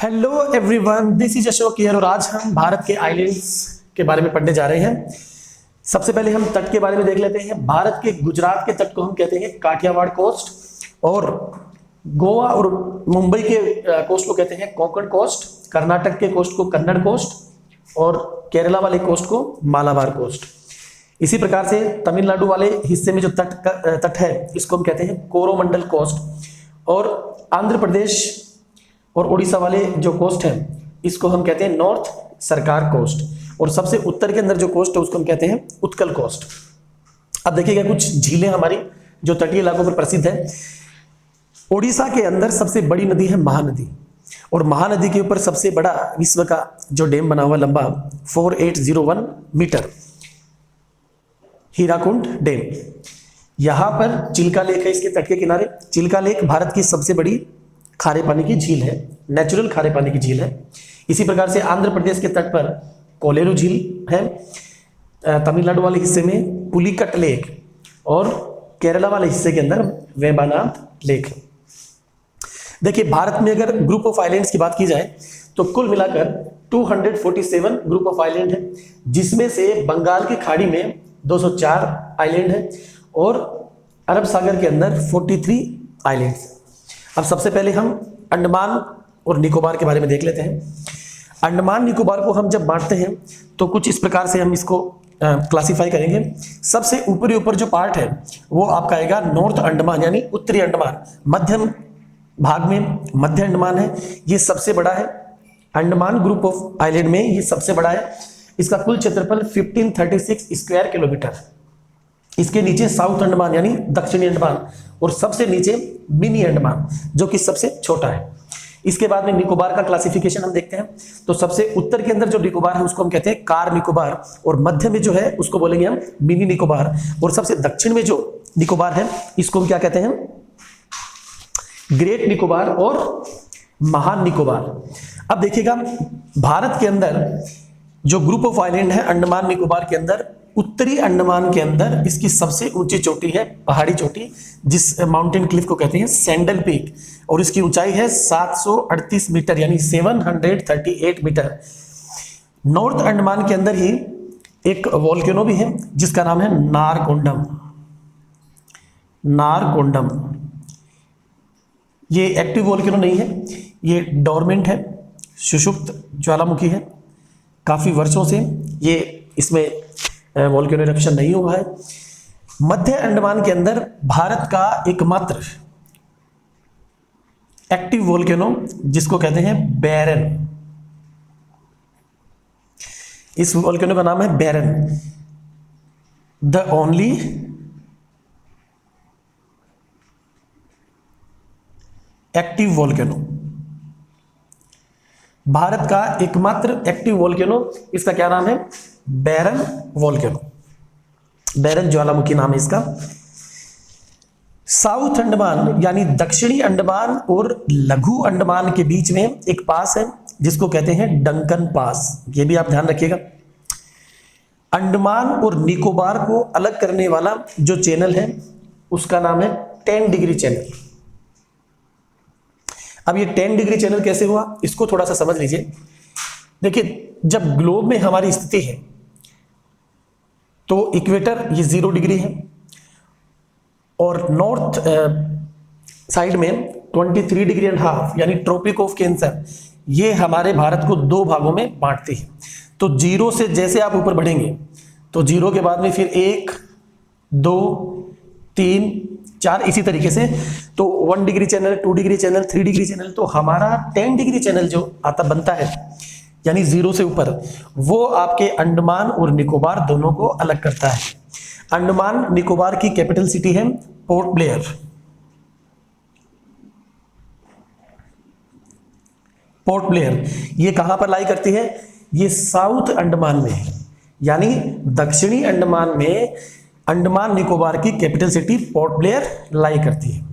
Hello everyone, this is Ashok here और आज हम भारत के आइलैंड्स के बारे में पढ़ने जा रहे हैं। सबसे पहले हम तट के बारे में देख लेते हैं। भारत के गुजरात के तट को हम कहते हैं काठियावाड़ कोस्ट, और गोवा और मुंबई के कोस्ट को कहते हैं कोंकण कोस्ट, कर्नाटक के कोस्ट को कन्नड़ कोस्ट और केरला वाले कोस्ट को मालाबार कोस्ट। इसी प्रकार से तमिलनाडु वाले हिस्से में जो तट है इसको हम कहते हैं कोरोमंडल कोस्ट, और आंध्र प्रदेश और उड़ीसा वाले जो कोस्ट है इसको हम कहते हैं नॉर्थ सरकार कोस्ट, और सबसे उत्तर के अंदर जो कोस्ट है उसको हम कहते हैं उत्कल कोस्ट। अब देखिएगा कुछ झीलें हमारी जो तटीय इलाकों पर प्रसिद्ध है। उड़ीसा के अंदर सबसे बड़ी नदी है महानदी, और महानदी के ऊपर सबसे बड़ा विश्व का जो डैम बना हुआ लंबा 4801 मीटर, हीराकुंड डैम। यहां पर चिल्का लेक है इसके तट के किनारे। चिल्का लेक भारत की सबसे बड़ी खारे पानी की झील है, नेचुरल खारे पानी की झील है। इसी प्रकार से आंध्र प्रदेश के तट पर कोलेरू झील है, तमिलनाडु वाले हिस्से में पुलिकट लेक, और केरला वाले हिस्से के अंदर वेम्बनाड लेक है। देखिए, भारत में अगर ग्रुप ऑफ आइलैंड्स की बात की जाए तो कुल मिलाकर 247 ग्रुप ऑफ आइलैंड है, जिसमें से बंगाल की खाड़ी में 204 आइलैंड है और अरब सागर के अंदर 43 आइलैंड्स। अब सबसे पहले हम अंडमान और निकोबार के बारे में देख लेते हैं। अंडमान निकोबार को हम जब बांटते हैं तो कुछ इस प्रकार से हम इसको क्लासिफाई करेंगे। सबसे ऊपर जो पार्ट है वो आपका आएगा नॉर्थ अंडमान यानी उत्तरी अंडमान। मध्यम भाग में मध्य अंडमान है, ये सबसे बड़ा है। अंडमान ग्रुप ऑफ आइलैंड में ये सबसे बड़ा है। इसका कुल क्षेत्रफल 1536 स्क्वायर किलोमीटर। इसके नीचे साउथ अंडमान यानी दक्षिणी अंडमान, और सबसे नीचे मिनी अंडमान जो कि सबसे छोटा है। इसके बाद में निकोबार का क्लासिफिकेशन हम देखते हैं। तो सबसे उत्तर के अंदर जो निकोबार है उसको हम कहते हैं कार निकोबार, और मध्य में जो है उसको बोलेंगे हम मिनी निकोबार, और सबसे दक्षिण में जो निकोबार है इसको हम क्या कहते हैं, ग्रेट निकोबार और महान निकोबार। अब देखिएगा, भारत के अंदर जो ग्रुप ऑफ आइलैंड है अंडमान निकोबार के अंदर, उत्तरी अंडमान के अंदर इसकी सबसे ऊंची चोटी है पहाड़ी चोटी, जिस माउंटेन क्लिफ को कहते हैं सैंडल पीक, और इसकी ऊंचाई है 738 मीटर यानी 738 मीटर। नॉर्थ अंडमान के अंदर ही एक वोल्केनो भी है जिसका नाम है नारकोंडम। नारकोंडम ये एक्टिव वोल्केनो नहीं है, ये डोरमेंट है, सुषुप्त ज्वालामुखी है। काफी वर्षों से ये इसमें वोल्केनो इरप्शन नहीं हुआ है। मध्य अंडमान के अंदर भारत का एकमात्र एक्टिव वोल्केनो जिसको कहते हैं बैरन, इस वोल्केनो का नाम है Barren, the only active volcano. Bharat का एकमात्र एक्टिव वोल्केनो, इसका क्या नाम है, बैरन वोल्केनो, बैरन ज्वालामुखी नाम है इसका। साउथ अंडमान यानी दक्षिणी अंडमान और लघु अंडमान के बीच में एक पास है जिसको कहते हैं डंकन पास, ये भी आप ध्यान रखिएगा। अंडमान और निकोबार को अलग करने वाला जो चैनल है उसका नाम है 10 डिग्री चैनल। अब ये 10 डिग्री चैनल कैसे हुआ इसको थोड़ा सा समझ लीजिए। देखिए, जब ग्लोब में हमारी स्थिति है तो इक्वेटर ये 0 डिग्री है, और नॉर्थ साइड में 23 डिग्री एंड हाफ यानी ट्रॉपिक ऑफ कैंसर, ये हमारे भारत को 2 भागों में बांटती है। तो 0 से जैसे आप ऊपर बढ़ेंगे तो 0 के बाद में फिर 1, 2, 3, 4 इसी तरीके से, तो 1 degree channel, 2 degree channel, 3 degree channel. तो हमारा 10 डिग्री चैनल जो आता बनता है यानी 0 से ऊपर, वो आपके अंडमान और निकोबार दोनों को अलग करता है। अंडमान निकोबार की कैपिटल सिटी है पोर्ट ब्लेयर। पोर्ट ब्लेयर ये कहां पर लाई करती है, ये साउथ अंडमान में है, यानी दक्षिणी अंडमान में अंडमान निकोबार की कैपिटल सिटी पोर्ट ब्लेयर लाई करती है।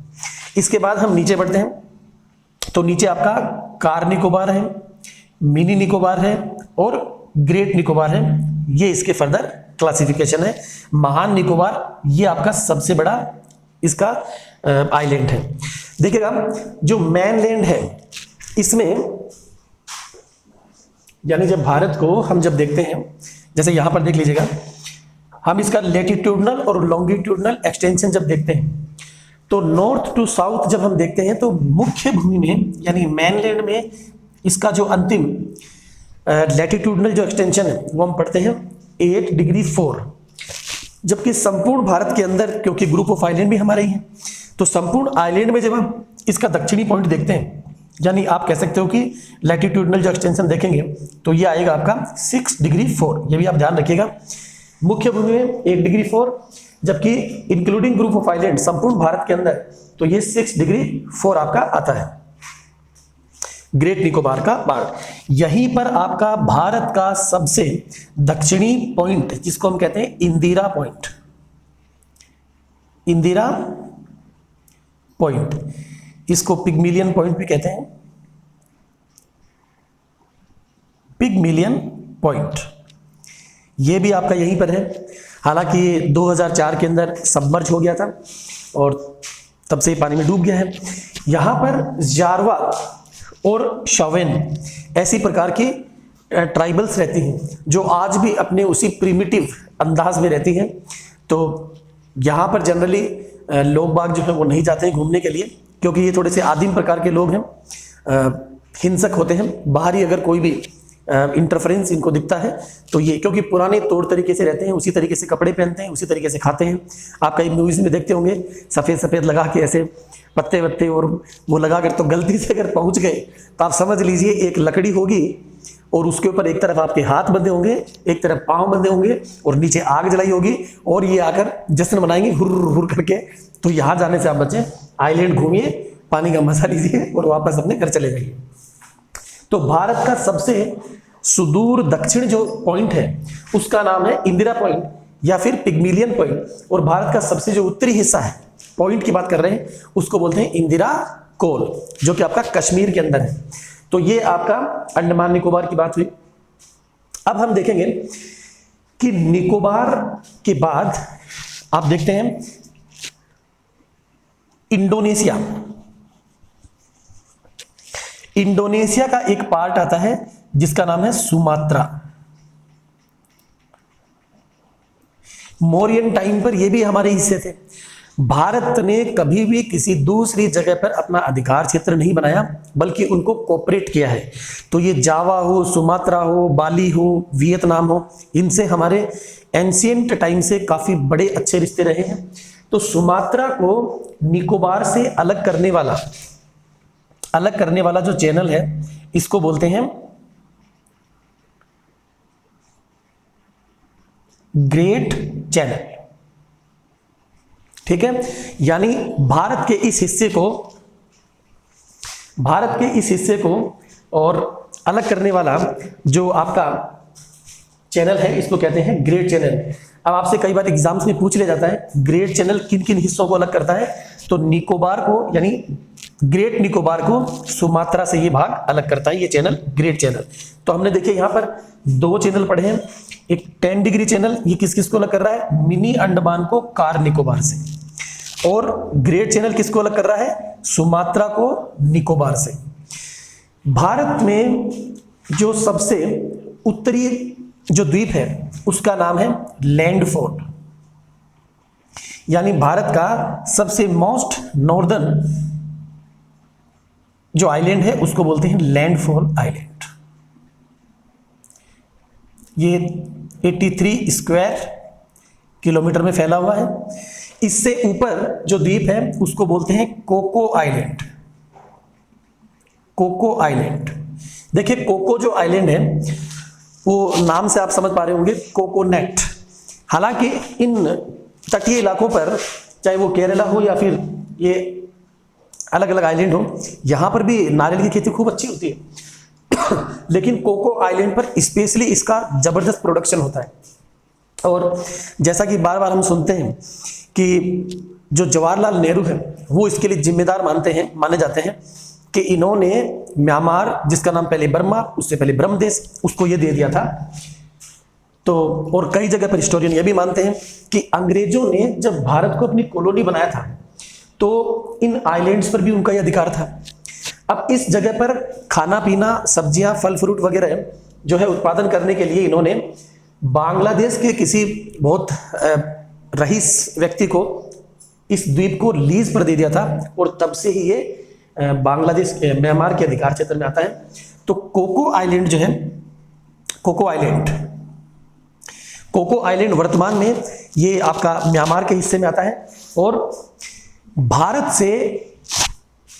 इसके बाद हम नीचे बढ़ते हैं तो नीचे आपका कार निकोबार है, मिनी निकोबार है और ग्रेट निकोबार है। ये इसके फर्दर क्लासिफिकेशन है। महान निकोबार ये आपका सबसे बड़ा इसका आइलैंड है। देखिएगा, जो मेनलैंड है इसमें यानी जब भारत को हम जब देखते हैं, जैसे यहाँ पर देख लीजिएगा, हम इसका लेटिट्यूडनल और लॉन्गिट्यूडनल एक्सटेंशन जब देखते हैं तो नॉर्थ टू साउथ जब हम देखते हैं तो मुख्य भूमि में यानी मेनलैंड में इसका जो अंतिम लैटिट्यूडनल जो एक्सटेंशन है वो हम पढ़ते हैं 8 डिग्री 4, जबकि संपूर्ण भारत के अंदर, क्योंकि ग्रुप ऑफ आइलैंड भी हमारे ही हैं, तो संपूर्ण आइलैंड में जब हम इसका दक्षिणी पॉइंट देखते हैं, यानी आप कह सकते हो कि लैटिट्यूडनल जो एक्सटेंशन देखेंगे तो ये आएगा आपका 6 डिग्री 4, ये भी आप ध्यान रखिएगा। मुख्य भूमि में 8 डिग्री 4, जबकि इंक्लूडिंग ग्रुप ऑफ आइलैंड संपूर्ण भारत के अंदर तो ये 6 डिग्री 4 आपका आता है। ग्रेट निकोबार का पार्ट, यहीं पर आपका भारत का सबसे दक्षिणी पॉइंट, जिसको हम कहते हैं इंदिरा पॉइंट, इंदिरा पॉइंट, इसको पिगमिलियन पॉइंट भी कहते हैं, पिगमिलियन पॉइंट, ये भी आपका यहीं पर है। हालांकि 2004 के अंदर सबमर्ज हो गया था और तब से पानी में डूब गया है। यहां पर जारवा और शवेन ऐसी प्रकार की ट्राइबल्स रहती हैं जो आज भी अपने उसी प्रिमिटिव अंदाज में रहती हैं। तो यहाँ पर जनरली लोग बाग जो है वो नहीं जाते हैं घूमने के लिए, क्योंकि ये थोड़े से आदिम प्रकार के लोग हैं, हिंसक होते हैं। बाहरी अगर कोई भी इंटरफेरेंस इनको दिखता है तो ये, क्योंकि पुराने तौर तरीके से रहते हैं, उसी तरीके से कपड़े पहनते हैं, उसी तरीके से खाते हैं। आप कई मूवीज में देखते होंगे सफ़ेद सफ़ेद लगा के ऐसे पत्ते वत्ते और वो लगा कर, तो गलती से अगर पहुंच गए तो आप समझ लीजिए एक लकड़ी होगी और उसके ऊपर एक तरफ आपके हाथ बंधे होंगे, एक तरफ पाँव बंधे होंगे और नीचे आग जलाई होगी और ये आकर जश्न मनाएंगे हुर हुर करके। तो यहाँ जाने से आप बचें, आइलैंड घूमिए, पानी का मजा लीजिए और वापस अपने घर चले जाइए। तो भारत का सबसे सुदूर दक्षिण जो पॉइंट है उसका नाम है इंदिरा पॉइंट या फिर पिगमिलियन पॉइंट, और भारत का सबसे जो उत्तरी हिस्सा है, पॉइंट की बात कर रहे हैं, उसको बोलते हैं इंदिरा कोल, जो कि आपका कश्मीर के अंदर है। तो ये आपका अंडमान निकोबार की बात हुई। अब हम देखेंगे कि निकोबार के बाद आप देखते हैं इंडोनेशिया। इंडोनेशिया का एक पार्ट आता है जिसका नाम है सुमात्रा। मौर्यन टाइम पर ये भी हमारे हिस्से थे। भारत ने कभी भी किसी दूसरी जगह पर अपना अधिकार क्षेत्र नहीं बनाया, बल्कि उनको कोऑपरेट किया है। तो ये जावा हो, सुमात्रा हो, बाली हो, वियतनाम हो, इनसे हमारे एंशिएंट टाइम से काफ़ी बड़े अच्छे रिश्ते रहे हैं। तो सुमात्रा को निकोबार से अलग करने वाला जो चैनल है इसको बोलते हैं ग्रेट चैनल। ठीक है, यानी भारत के इस हिस्से को और अलग करने वाला जो आपका चैनल है इसको कहते हैं ग्रेट चैनल। अब आपसे कई बार एग्जाम्स में पूछ लिया जाता है ग्रेट चैनल किन किन हिस्सों को अलग करता है, तो निकोबार को, यानी ग्रेट निकोबार को सुमात्रा से ये भाग अलग करता है, ये चैनल ग्रेट चैनल। तो हमने देखिए यहाँ पर 2 चैनल पढ़े हैं। एक 10 डिग्री चैनल, ये किस किस को अलग कर रहा है, मिनी अंडमान को कार निकोबार से, और ग्रेट चैनल किसको अलग कर रहा है, सुमात्रा को निकोबार से। भारत में जो सबसे उत्तरी जो द्वीप है उसका नाम है लैंडफोर्ड, यानी भारत का सबसे मोस्ट नॉर्दर्न जो आइलैंड है उसको बोलते हैं लैंडफॉल आइलैंड। ये 83 स्क्वायर किलोमीटर में फैला हुआ है। इससे ऊपर जो द्वीप है उसको बोलते हैं कोको आइलैंड। कोको आइलैंड, देखिए कोको जो आइलैंड है वो नाम से आप समझ पा रहे होंगे, कोकोनट। हालांकि इन तटीय इलाकों पर, चाहे वो केरला हो या फिर ये अलग अलग आइलैंड हो, यहाँ पर भी नारियल की खेती खूब अच्छी होती है लेकिन कोको आइलैंड पर स्पेशली इसका जबरदस्त प्रोडक्शन होता है। और जैसा कि बार बार हम सुनते हैं कि जो जवाहरलाल नेहरू है वो इसके लिए जिम्मेदार माने जाते हैं कि इन्होंने म्यांमार, जिसका नाम पहले बर्मा, उससे पहले ब्रह्मदेश, उसको ये दे दिया था। तो और कई जगह पर हिस्टोरियन ये भी मानते हैं कि अंग्रेजों ने जब भारत को अपनी कॉलोनी बनाया था तो इन आइलैंड्स पर भी उनका ही अधिकार था। अब इस जगह पर खाना पीना, सब्जियां, फल फ्रूट वगैरह जो है उत्पादन करने के लिए इन्होंने बांग्लादेश के किसी बहुत रईस व्यक्ति को इस द्वीप को लीज पर दे दिया था, और तब से ही ये बांग्लादेश म्यांमार के अधिकार क्षेत्र में आता है। तो कोको आइलैंड जो है, कोको आइलैंड वर्तमान में ये आपका म्यांमार के हिस्से में आता है, और भारत से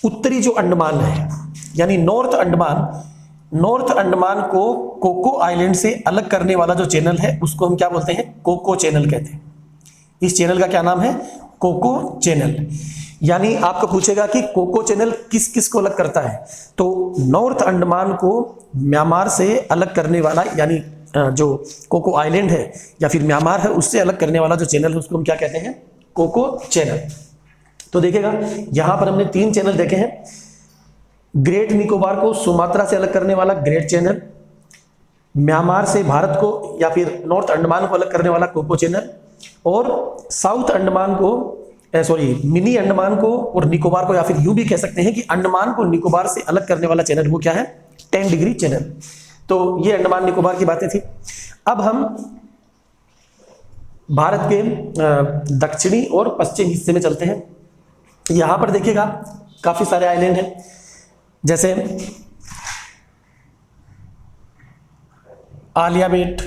उत्तरी जो अंडमान है यानी नॉर्थ अंडमान को कोको आइलैंड से अलग करने वाला जो चैनल है उसको हम क्या बोलते हैं, कोको चैनल कहते हैं। इस चैनल का क्या नाम है, कोको चैनल। यानी आपको पूछेगा कि कोको चैनल किस किस को अलग करता है, तो नॉर्थ अंडमान को म्यांमार से अलग करने वाला, यानी जो कोको आइलैंड है या फिर म्यांमार है उससे अलग करने वाला जो चैनल है उसको हम क्या कहते हैं, कोको चैनल। तो देखिएगा यहां पर हमने 3 चैनल देखे हैं। ग्रेट निकोबार को सुमात्रा से अलग करने वाला ग्रेट चैनल, म्यांमार से भारत को या फिर नॉर्थ अंडमान को अलग करने वाला कोको चैनल, और साउथ अंडमान को मिनी अंडमान को और निकोबार को, या फिर यूं भी कह सकते हैं कि अंडमान को निकोबार से अलग करने वाला चैनल वो क्या है, 10 डिग्री चैनल। तो ये अंडमान निकोबार की बातें थी। अब हम भारत के दक्षिणी और पश्चिम हिस्से में चलते हैं। यहां पर देखिएगा काफी सारे आइलैंड हैं, जैसे आलिया बेट,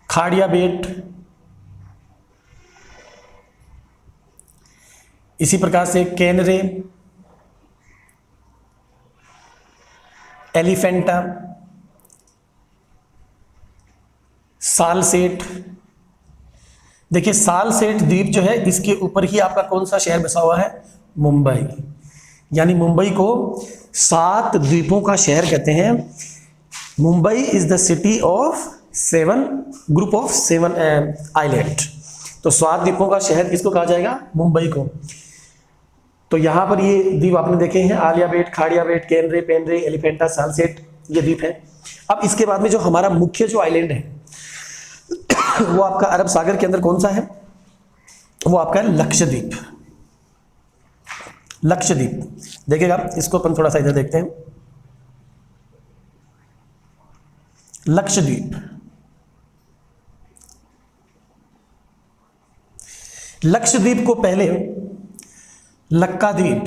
खाड़िया बेट, इसी प्रकार से कैनरे, एलिफेंटा, सालसेट। देखिए सालसेट द्वीप जो है इसके ऊपर ही आपका कौन सा शहर बसा हुआ है, मुंबई। यानी मुंबई को 7 द्वीपों का शहर कहते हैं। Mumbai is the city of 7 group of 7 island. तो 7 द्वीपों का शहर किसको कहा जाएगा, मुंबई को। तो यहां पर ये द्वीप आपने देखे हैं, आलिया बेट, खाड़िया बेट, कैनरे, पेनरे, एलिफेंटा, सालसेट, ये द्वीप है। अब इसके बाद में जो हमारा मुख्य जो आइलैंड है वो आपका अरब सागर के अंदर कौन सा है, वो आपका है लक्षद्वीप। लक्षद्वीप देखिएगा, इसको अपन थोड़ा सा इधर देखते हैं। लक्षद्वीप, लक्षद्वीप को पहले लक्काद्वीप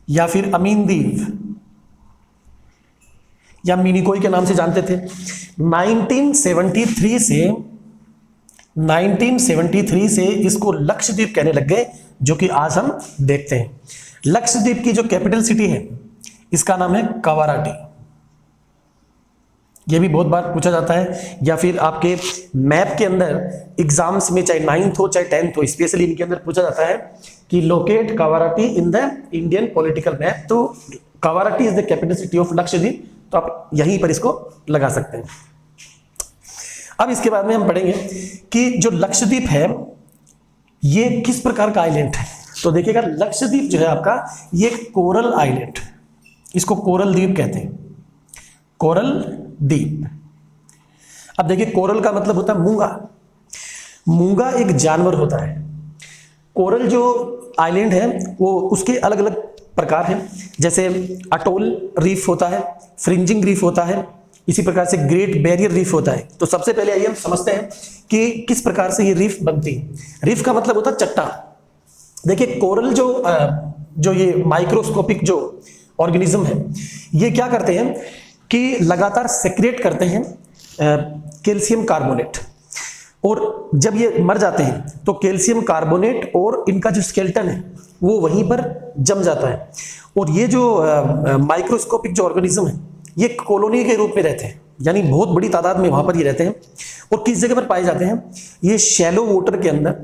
या फिर अमीन द्वीप या मिनिकोई के नाम से जानते थे। 1973 से इसको लक्षद्वीप कहने लग गए, जो कि आज हम देखते हैं। लक्षद्वीप की जो कैपिटल सिटी है इसका नाम है कवाराटी। यह भी बहुत बार पूछा जाता है, या फिर आपके मैप के अंदर एग्जाम्स में चाहे 9th हो चाहे 10th हो, स्पेशली इनके अंदर पूछा जाता है कि locate Kavaratti in the Indian political map. तो Kavaratti is the capital city of Lakshadweep, तो आप यहीं पर इसको लगा सकते हैं। अब इसके बाद में हम पढ़ेंगे कि जो लक्षद्वीप है ये किस प्रकार का आइलैंड है। तो देखिएगा लक्षद्वीप जो है आपका ये कोरल आइलैंड, इसको कोरल द्वीप कहते हैं, कोरल द्वीप। अब देखिए कोरल का मतलब होता है मूंगा। मूंगा एक जानवर होता है। कोरल जो आइलैंड है वो उसके अलग अलग प्रकार हैं, जैसे अटोल रीफ होता है, फ्रिंजिंग रीफ होता है, इसी प्रकार से ग्रेट बैरियर रीफ होता है। तो सबसे पहले आइए हम समझते हैं कि किस प्रकार से ये रीफ बनती है। रीफ का मतलब होता है चट्टान। देखिए कोरल जो ये माइक्रोस्कोपिक जो ऑर्गेनिज्म है ये क्या करते हैं कि लगातार सेक्रेट करते हैं कैल्शियम कार्बोनेट, और जब ये मर जाते हैं तो कैल्शियम कार्बोनेट और इनका जो स्केलेटन है वो वहीं पर जम जाता है। और ये जो माइक्रोस्कोपिक जो ऑर्गेनिज्म है ये कॉलोनी के रूप में रहते हैं, यानी बहुत बड़ी तादाद में वहां पर ये रहते हैं। और किस जगह पर पाए जाते हैं, ये शैलो वाटर के अंदर,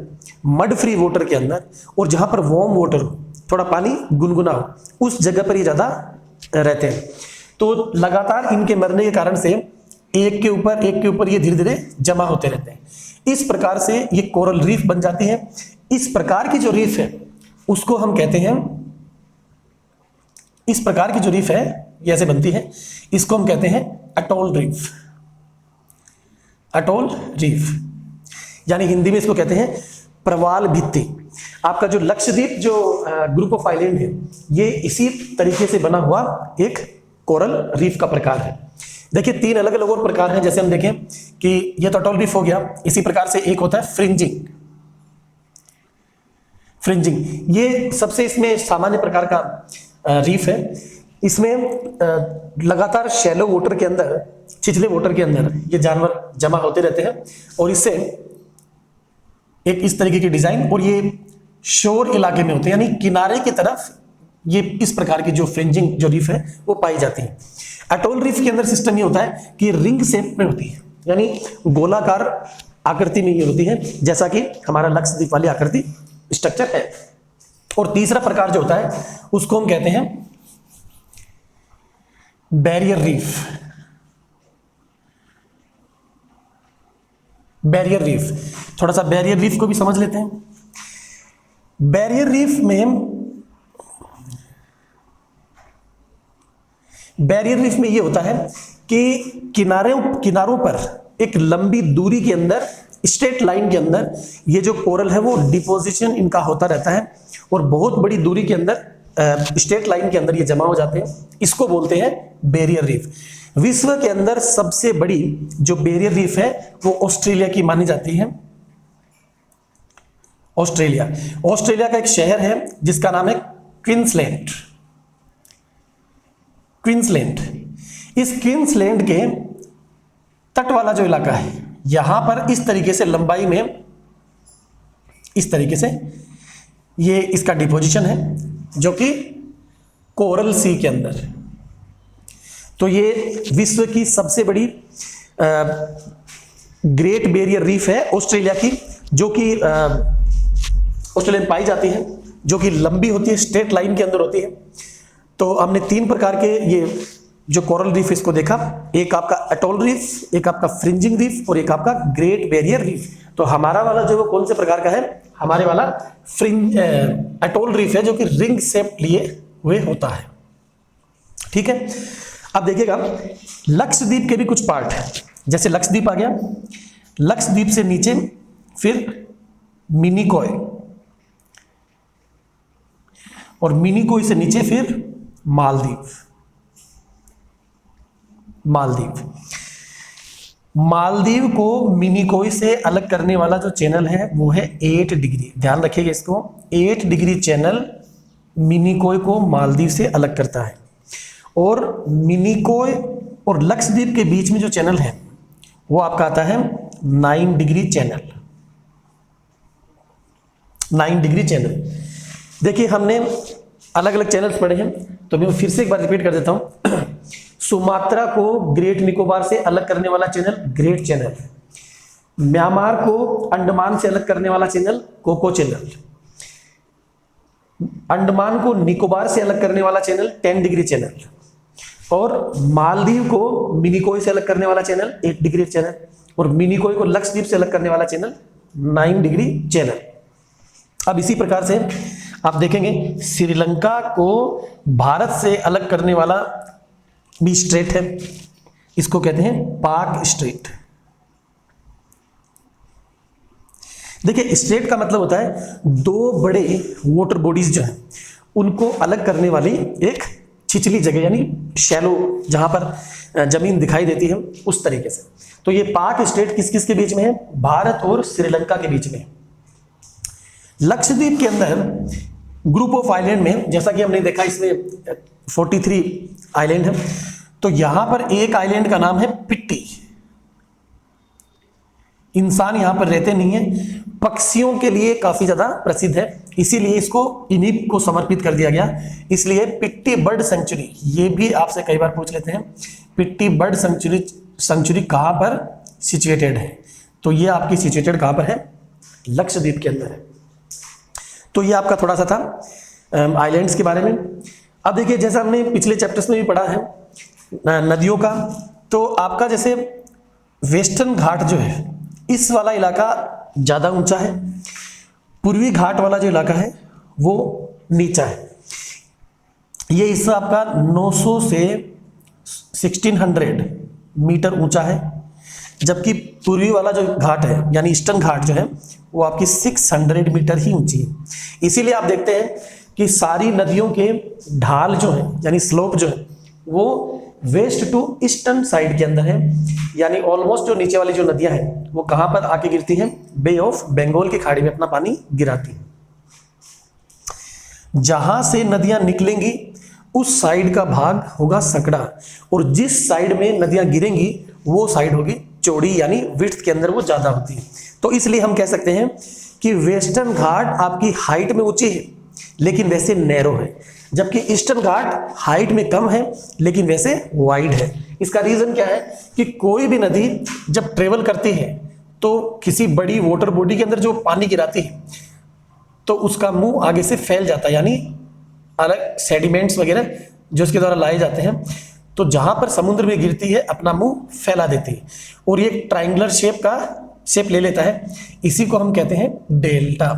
मड फ्री वाटर के अंदर, और जहां पर वार्म वाटर हो, थोड़ा पानी गुनगुना हो, उस जगह पर ये ज्यादा रहते हैं। तो लगातार इनके मरने के कारण से एक के ऊपर ये धीरे धीरे जमा होते रहते हैं। इस प्रकार से ये कोरल रीफ बन जाती है। इस प्रकार की जो रीफ है उसको हम कहते हैं, इस प्रकार की जो रीफ है ये ऐसे बनती है, इसको हम कहते हैं अटोल रीफ। अटोल रीफ यानी हिंदी में इसको कहते हैं प्रवाल भित्ति। आपका जो लक्षद्वीप जो ग्रुप ऑफ आइलैंड है, ये इसी तरीके से बना हुआ एक कोरल रीफ का प्रकार है। देखिए 3 अलग अलग और प्रकार हैं। जैसे हम देखें कि ये तो अटोल रीफ हो गया, इसी प्रकार से एक होता है फ्रिंजिंग। फ्रिंजिंग ये सबसे इसमें सामान्य प्रकार का रीफ है। इसमें लगातार शैलो वाटर के अंदर, छिछले वाटर के अंदर ये जानवर जमा होते रहते हैं और इससे एक इस तरीके की डिजाइन, और ये शोर इलाके में होते हैं, यानी किनारे की तरफ ये इस प्रकार की जो फ्रिंजिंग जो रीफ है वो पाई जाती है। अटोल रीफ के अंदर सिस्टम ये होता है कि रिंग शेप में होती है, यानी गोलाकार आकृति में ये होती है, जैसा कि हमारा लक्षद्वीप वाली आकृति स्ट्रक्चर है। और तीसरा प्रकार जो होता है उसको हम कहते हैं बैरियर रीफ। बैरियर रीफ, थोड़ा सा बैरियर रीफ को भी समझ लेते हैं। बैरियर रीफ में ये होता है कि किनारों पर एक लंबी दूरी के अंदर, स्ट्रेट लाइन के अंदर ये जो कोरल है वो डिपोजिशन इनका होता रहता है, और बहुत बड़ी दूरी के अंदर स्ट्रेट लाइन के अंदर ये जमा हो जाते हैं। इसको बोलते हैं बैरियर रीफ। विश्व के अंदर सबसे बड़ी जो बैरियर रीफ है वो ऑस्ट्रेलिया की मानी जाती है। ऑस्ट्रेलिया का एक शहर है जिसका नाम है क्वींसलैंड। इस क्वींसलैंड के तट वाला जो इलाका है, यहां पर इस तरीके से लंबाई में, इस तरीके से ये इसका डिपोजिशन है, जो कि कोरल सी के अंदर। तो ये विश्व की सबसे बड़ी ग्रेट बैरियर रीफ है ऑस्ट्रेलिया की, जो कि ऑस्ट्रेलिया में पाई जाती है, जो कि लंबी होती है, स्ट्रेट लाइन के अंदर होती है। तो हमने 3 प्रकार के ये जो कोरल रीफ इसको देखा, एक आपका अटोल रीफ, एक आपका फ्रिंजिंग रीफ, और एक आपका ग्रेट बैरियर रीफ। तो हमारा वाला जो वो कौन से प्रकार का है, हमारे वाला अटोल रीफ है, जो कि रिंग शेप लिए हुए होता है। ठीक है, अब देखिएगा लक्षद्वीप के भी कुछ पार्ट है। जैसे लक्षद्वीप आ गया, लक्षद्वीप से नीचे फिर मिनिकॉय, और मिनिकॉय से नीचे फिर मालदीव को मिनिकॉय से अलग करने वाला जो चैनल है वो है 8 डिग्री। ध्यान रखिएगा इसको, 8 डिग्री चैनल मिनिकॉय को मालदीव से अलग करता है। और मिनिकॉय और लक्षद्वीप के बीच में जो चैनल है वो आपका आता है 9 डिग्री चैनल। 9 degree channel. देखिए हमने अलग अलग चैनल्स पढ़े हैं, तो मैं फिर से एक बार रिपीट कर देता हूं। सुमात्रा को ग्रेट निकोबार से अलग करने वाला चैनल ग्रेट चैनल, म्यांमार को अंडमान से अलग करने वाला चैनल कोको चैनल, अंडमान को निकोबार से अलग करने वाला चैनल 10 डिग्री चैनल, और मालदीव को मिनिकॉय से अलग करने वाला चैनल 8 डिग्री चैनल, और मिनिकॉय को लक्षद्वीप से अलग करने वाला चैनल 9 डिग्री चैनल। अब इसी प्रकार से आप देखेंगे श्रीलंका को भारत से अलग करने वाला भी स्ट्रेट है, इसको कहते हैं पाक स्ट्रेट। देखिए स्ट्रेट का मतलब होता है 2 बड़े वाटर बॉडीज जो है उनको अलग करने वाली एक छिछली जगह, यानी शैलो, जहां पर जमीन दिखाई देती है, उस तरीके से। तो ये पाक स्ट्रेट किस किस के बीच में है, भारत और श्रीलंका के बीच में। लक्षद्वीप के अंदर ग्रुप ऑफ आइलैंड में, जैसा कि हमने देखा इसमें 43 आइलैंड है, तो यहां पर एक आइलैंड का नाम है पिट्टी। इंसान यहां पर रहते नहीं है, पक्षियों के लिए काफी ज्यादा प्रसिद्ध है, इसीलिए इसको इन्हीं को समर्पित कर दिया गया। इसलिए पिट्टी बर्ड सेंचुरी, ये भी आपसे कई बार पूछ लेते हैं, पिट्टी बर्ड सेंचुरी कहां पर सिचुएटेड है, तो ये आपकी सिचुएटेड कहां पर है, लक्षद्वीप के अंदर है। तो ये आपका थोड़ा सा था आइलैंड्स के बारे में। अब देखिए जैसा हमने पिछले चैप्टर्स में भी पढ़ा है नदियों का, तो आपका जैसे वेस्टर्न घाट जो है, इस वाला इलाका ज़्यादा ऊंचा है, पूर्वी घाट वाला जो इलाका है वो नीचा है। ये हिस्सा आपका 900 से 1600 मीटर ऊंचा है, जबकि पूर्वी वाला जो घाट है यानी ईस्टर्न घाट जो है वो आपकी 600 मीटर ही ऊंची है। इसीलिए आप देखते हैं कि सारी नदियों के ढाल जो है यानी स्लोप जो है वो वेस्ट टू ईस्टर्न साइड के अंदर है, यानी ऑलमोस्ट जो नीचे वाली जो नदियां हैं वो कहां पर आके गिरती हैं, बे ऑफ बंगाल की खाड़ी में अपना पानी गिराती है। जहां से नदियां निकलेंगी उस साइड का भाग होगा सकड़ा, और जिस साइड में नदियां गिरेंगी वो साइड होगी चौड़ी, यानी विड्थ के अंदर वो ज्यादा होती है। तो इसलिए हम कह सकते हैं कि वेस्टर्न घाट आपकी हाइट में ऊंची है लेकिन वैसे नैरो है, जबकि ईस्टर्न घाट हाइट में कम है लेकिन वैसे वाइड है। इसका रीजन क्या है कि कोई भी नदी जब ट्रेवल करती है तो किसी बड़ी वाटर बॉडी के अंदर जो पानी गिराती है तो उसका मुंह आगे से फैल जाता है, यानी अलग सेडिमेंट्स वगैरह जो उसके द्वारा लाए जाते हैं, तो जहां पर समुद्र में गिरती है अपना मुंह फैला देती है और ये ट्राइंगुलर शेप ले लेता है। इसी को हम कहते हैं डेल्टा।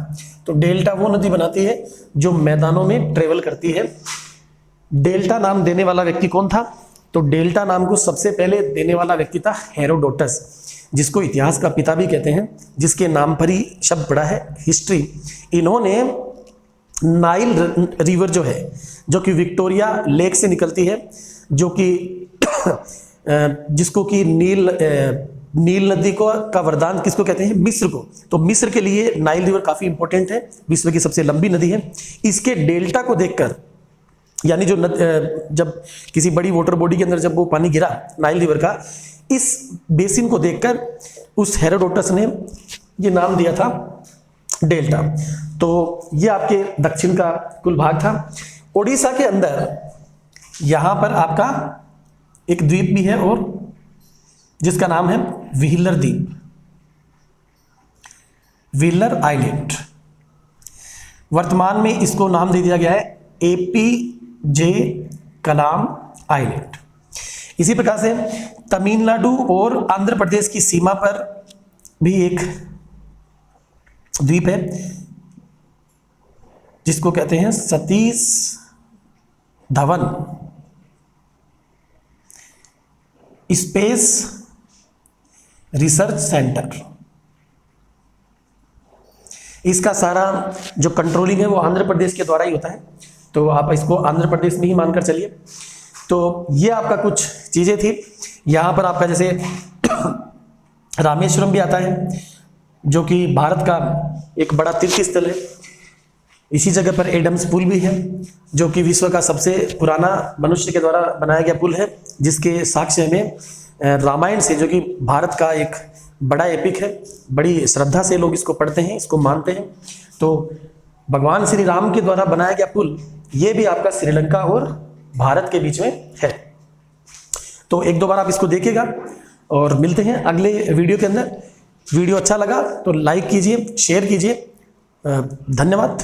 तो डेल्टा वो नदी बनाती है जो मैदानों में ट्रेवल करती है। डेल्टा नाम देने वाला व्यक्ति कौन था? तो डेल्टा नाम को सबसे पहले देने वाला व्यक्ति था हेरोडोटस, जिसको इतिहास का पिता भी कहते हैं, जिसके नाम पर ही शब्द पड़ा है हिस्ट्री। इन्होंने नाइल रिवर जो है, जो कि विक्टोरिया लेक से निकलती है, जो कि जिसको कि नील नदी को का वरदान किसको कहते हैं? मिस्र को। तो मिस्र के लिए नाइल रिवर काफी इंपॉर्टेंट है, विश्व की सबसे लंबी नदी है। इसके डेल्टा को देखकर, यानी जो जब किसी बड़ी वाटर बॉडी के अंदर जब वो पानी गिरा नाइल रिवर का, इस बेसिन को देखकर उस हेरोडोटस ने ये नाम दिया था डेल्टा। तो ये आपके दक्षिण का कुल भाग था। उड़ीसा के अंदर यहां पर आपका एक द्वीप भी है और जिसका नाम है व्हीलर द्वीप, व्हीलर आइलैंड। वर्तमान में इसको नाम दे दिया गया है APJ कलाम आइलैंड। इसी प्रकार से तमिलनाडु और आंध्र प्रदेश की सीमा पर भी एक द्वीप है जिसको कहते हैं Satish Dhawan space research centre. इसका सारा जो कंट्रोलिंग है वो आंध्र प्रदेश के द्वारा ही होता है, तो आप इसको आंध्र प्रदेश में ही मानकर चलिए। तो ये आपका कुछ चीजें थी। यहाँ पर आपका जैसे रामेश्वरम भी आता है, जो कि भारत का एक बड़ा तीर्थ स्थल है। इसी जगह पर एडम्स पुल भी है, जो कि विश्व का सबसे पुराना मनुष्य के द्वारा बनाया गया पुल है, जिसके साक्ष्य में रामायण से, जो कि भारत का एक बड़ा एपिक है, बड़ी श्रद्धा से लोग इसको पढ़ते हैं, इसको मानते हैं। तो भगवान श्री राम के द्वारा बनाया गया पुल, ये भी आपका श्रीलंका और भारत के बीच में है। तो एक दो बार आप इसको देखिएगा और मिलते हैं अगले वीडियो के अंदर। वीडियो अच्छा लगा तो लाइक कीजिए, शेयर कीजिए। धन्यवाद।